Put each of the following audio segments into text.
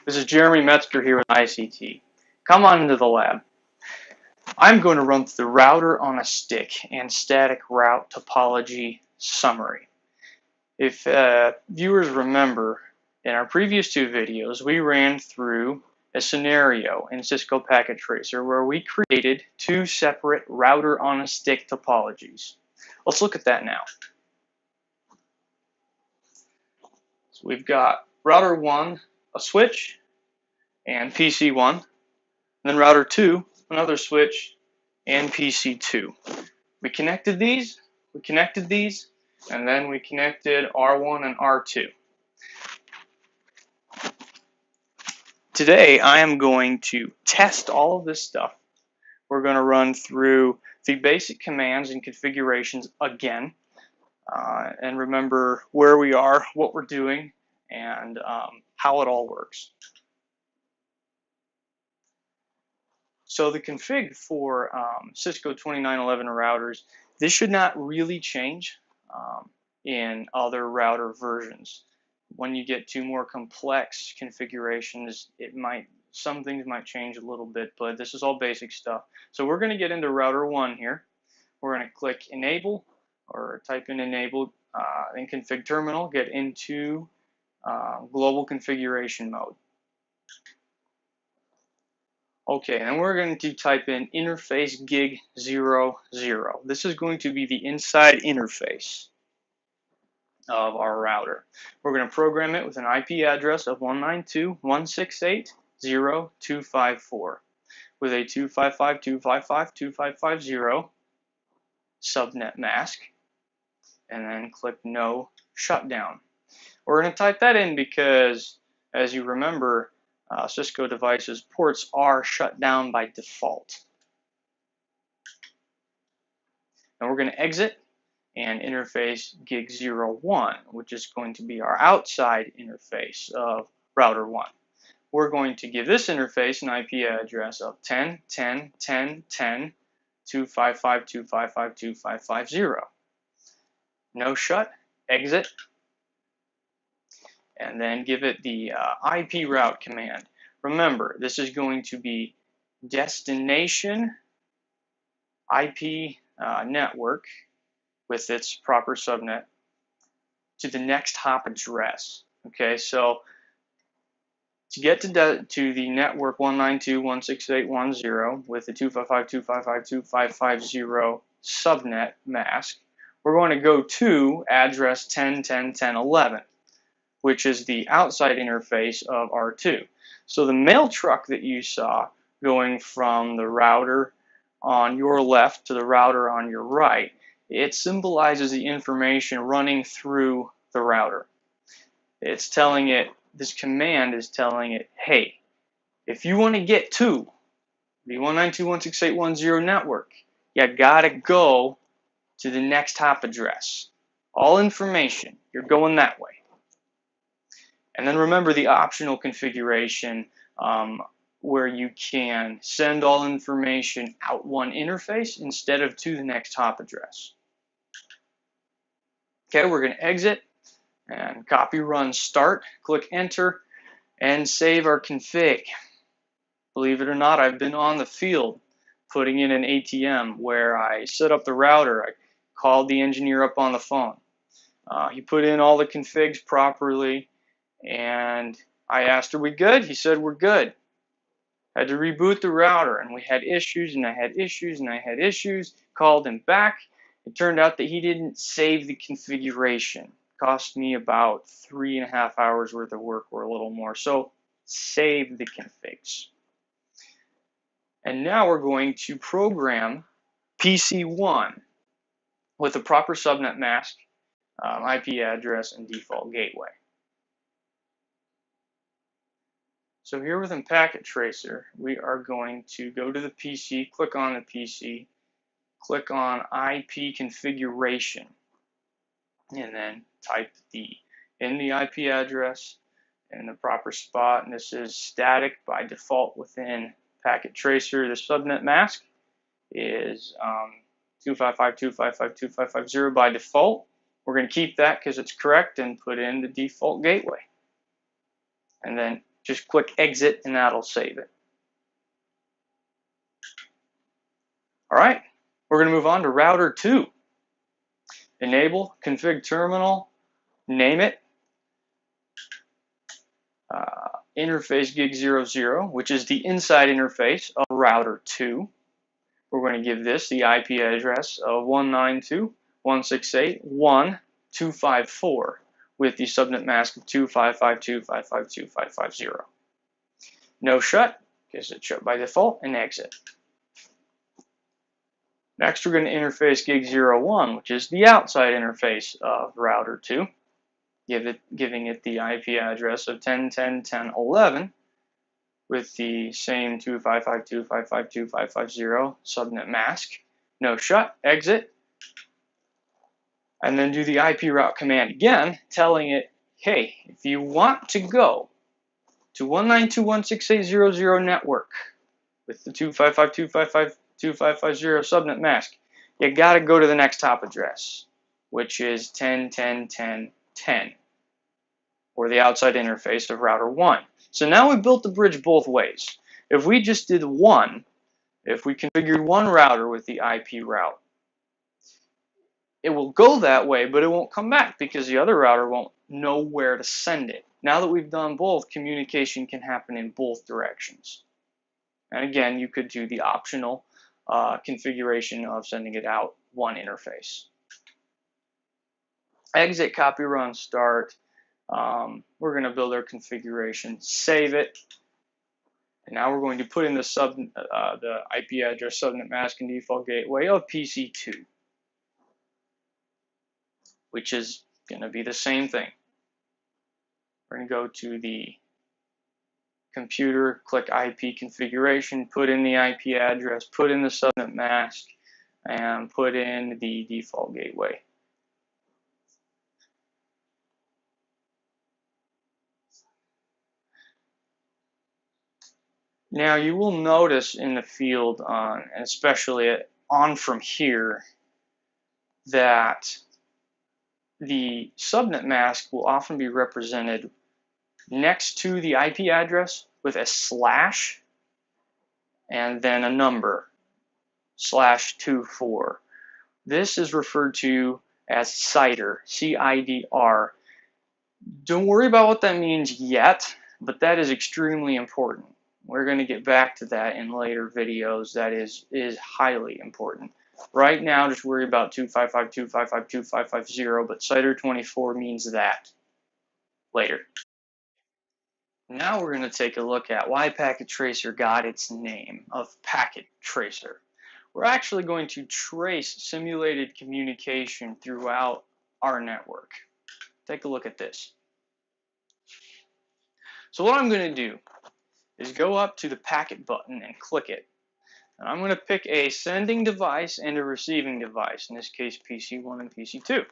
This is Jeremy Metzger here with ICT. Come on into the lab. I'm going to run through the router on a stick and static route topology summary. If viewers remember, in our previous two videos, we ran through a scenario in Cisco Packet Tracer where we created two separate router on a stick topologies. Let's look at that now. So we've got router 1, a switch, and PC1, and then router 2, another switch, and PC2. We connected these, and then we connected R1 and R2. Today I am going to test all of this stuff. We're going to run through the basic commands and configurations again, and remember where we are, what we're doing, and how it all works. So the config for Cisco 2911 routers, this should not really change in other router versions. When you get to more complex configurations, some things might change a little bit, but this is all basic stuff. So we're going to get into router 1 here. We're going to click enable or type in enable in config terminal, get into global configuration mode. Okay, and we're going to type in interface gig 00. This is going to be the inside interface of our router. We're going to program it with an IP address of 192.168.0.254 with a 255.255.255.0 subnet mask, and then click no shutdown. We're going to type that in because, as you remember, Cisco devices ports are shut down by default. And we're going to exit and interface gig 01, which is going to be our outside interface of router 1. We're going to give this interface an IP address of 10.10.10.10.255.255.255.0. No shut, exit, and then give it the IP route command. Remember, this is going to be destination IP network with its proper subnet to the next hop address. Okay, so to get to the network 192.168.10 with the 255.255.255.0 subnet mask, we're going to go to address 10.10.10.11, which is the outside interface of R2. So the mail truck that you saw going from the router on your left to the router on your right, it symbolizes the information running through the router. It's telling it, this command is telling it, hey, if you want to get to the 192.168.10 network, you gotta go to the next hop address. All information, you're going that way. And then remember the optional configuration where you can send all information out one interface instead of to the next hop address. Okay, we're going to exit and copy run start, click enter, and save our config. Believe it or not, I've been on the field putting in an ATM where I set up the router. I called the engineer up on the phone. He put in all the configs properly, and I asked, are we good? He said, we're good. I had to reboot the router, and we had issues, and I had issues, and I had issues. Called him back. It turned out that he didn't save the configuration. Cost me about 3.5 hours worth of work or a little more. So save the configs. And now we're going to program PC1 with a proper subnet mask, IP address, and default gateway. So here within Packet Tracer, we are going to go to the PC, click on the PC, click on IP configuration, and then type in the IP address in the proper spot. And this is static by default within Packet Tracer. The subnet mask is 255.255.255.0 by default. We're going to keep that because it's correct and put in the default gateway. And then Just click exit and that'll save it. All right, we're going to move on to router 2. Enable config terminal, name it interface gig 00, which is the inside interface of router 2. We're going to give this the IP address of 192.168.1.254 with the subnet mask of 255.255.2.550. No shut, because it's shut by default, and exit. Next, we're going to interface gig 01, which is the outside interface of router 2, giving it the IP address of 10.10.10.11 with the same 255.255.2.550 subnet mask. No shut, exit, and then do the IP route command again, telling it, hey, if you want to go to 192.168.0.0 network with the 255.255.2.550 subnet mask, you got to go to the next hop address, which is 10.10.10.10, or the outside interface of router 1. So now we built the bridge both ways. If we just did one, if we configured one router with the IP route, it will go that way, but it won't come back because the other router won't know where to send it. Now that we've done both, communication can happen in both directions. And again, you could do the optional configuration of sending it out one interface. Exit, copy, run, start. We're going to build our configuration, save it, and now we're going to put in the IP address, subnet mask, and default gateway of PC2, which is going to be the same thing. We're going to go to the computer, click IP configuration, put in the IP address, put in the subnet mask, and put in the default gateway. Now you will notice in the field on, and especially on from here, that the subnet mask will often be represented next to the IP address with a slash and then a number, /24. This is referred to as CIDR, C-I-D-R. Don't worry about what that means yet, but that is extremely important. We're going to get back to that in later videos. That is highly important. Right now, just worry about 255.255.2.550, but CIDR24 means that later. Now we're going to take a look at why Packet Tracer got its name of Packet Tracer. We're actually going to trace simulated communication throughout our network. Take a look at this. So what I'm going to do is go up to the packet button and click it. And I'm going to pick a sending device and a receiving device, in this case PC1 and PC2.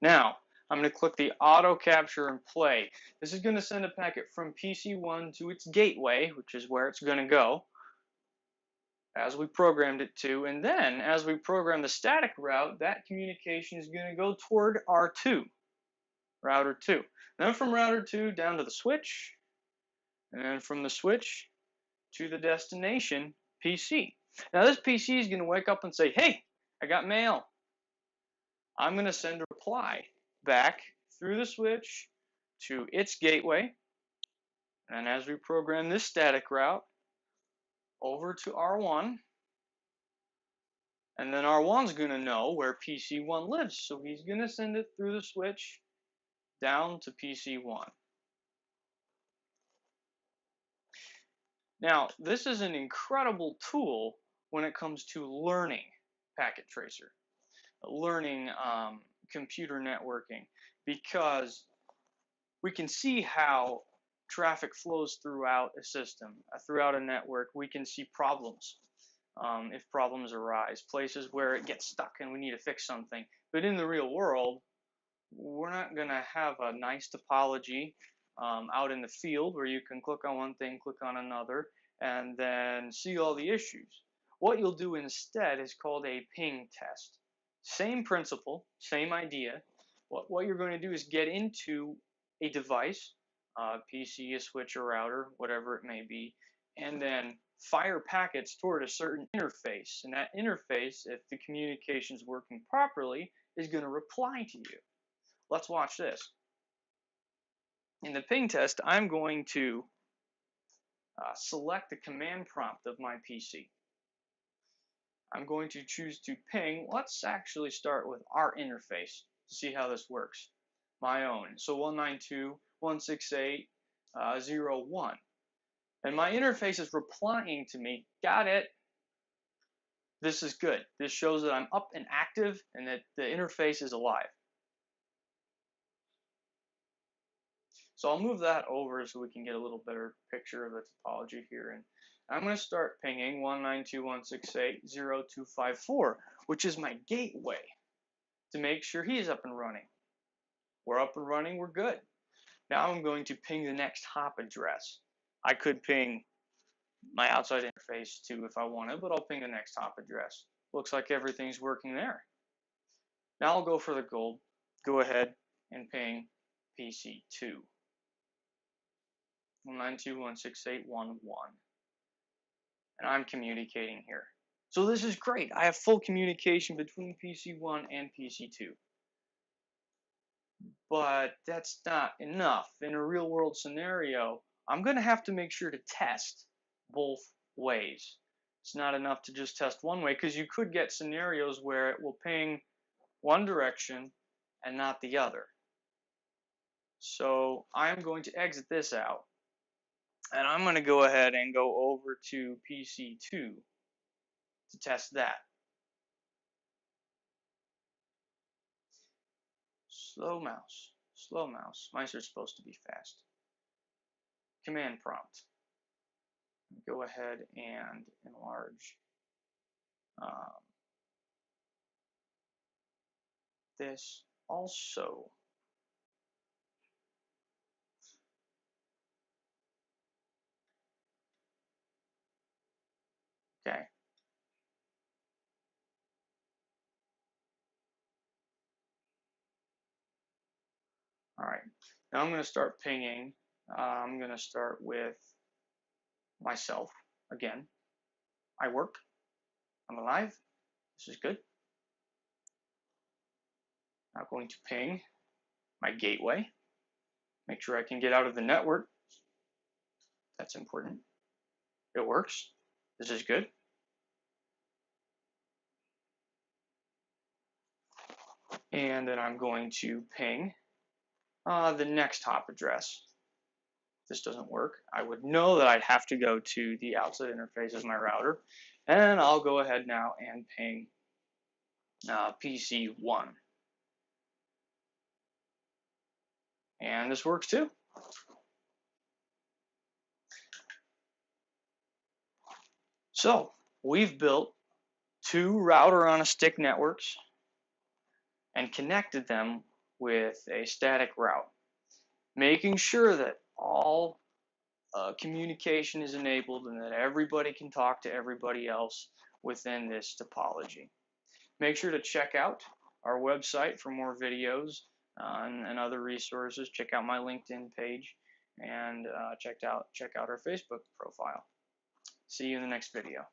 Now, I'm going to click the auto capture and play. This is going to send a packet from PC1 to its gateway, which is where it's going to go, as we programmed it to. And then, as we program the static route, that communication is going to go toward R2, router 2. Then from router 2 down to the switch, and then from the switch to the destination PC. Now this PC is going to wake up and say, hey, I got mail. I'm going to send a reply back through the switch to its gateway. And as we program this static route over to R1, and then R1's going to know where PC1 lives. So he's going to send it through the switch down to PC1. Now, this is an incredible tool when it comes to learning Packet Tracer, learning computer networking, because we can see how traffic flows throughout a system, throughout a network. We can see problems, if problems arise, places where it gets stuck and we need to fix something. But in the real world, we're not going to have a nice topology out in the field where you can click on one thing, click on another, and then see all the issues. What you'll do instead is called a ping test. Same principle, same idea. What you're going to do is get into a device PC, a switch, or router, whatever it may be, and then fire packets toward a certain interface. And that interface, if the communication is working properly, is going to reply to you. Let's watch this. In the ping test, I'm going to select the command prompt of my PC. I'm going to choose to ping. Let's actually start with our interface to see how this works. My own. So 192.168.0.1. And my interface is replying to me, got it. This is good. This shows that I'm up and active and that the interface is alive. So I'll move that over so we can get a little better picture of the topology here. And I'm going to start pinging 192.168.0.254, which is my gateway, to make sure he's up and running. We're up and running, we're good. Now I'm going to ping the next hop address. I could ping my outside interface too if I wanted, but I'll ping the next hop address. Looks like everything's working there. Now I'll go for the gold. Go ahead and ping PC2. 192.168.1.1. And I'm communicating here. So this is great. I have full communication between PC1 and PC2. But that's not enough. In a real world scenario, I'm going to have to make sure to test both ways. It's not enough to just test one way, because you could get scenarios where it will ping one direction and not the other. So I'm going to exit this out, and I'm going to go ahead and go over to PC2 to test that. Slow mouse, slow mouse. Mice are supposed to be fast. Command prompt. Go ahead and enlarge this also. Okay. All right. Now I'm going to start pinging. I'm going to start with myself again. I work. I'm alive. This is good. Now going to ping my gateway. Make sure I can get out of the network. That's important. It works. This is good. And then I'm going to ping the next hop address. If this doesn't work, I would know that I'd have to go to the outside interface of my router. And I'll go ahead now and ping PC1. And this works too. So we've built two router on a stick networks and connected them with a static route, making sure that all communication is enabled and that everybody can talk to everybody else within this topology. Make sure to check out our website for more videos and other resources. Check out my LinkedIn page and check out our Facebook profile. See you in the next video.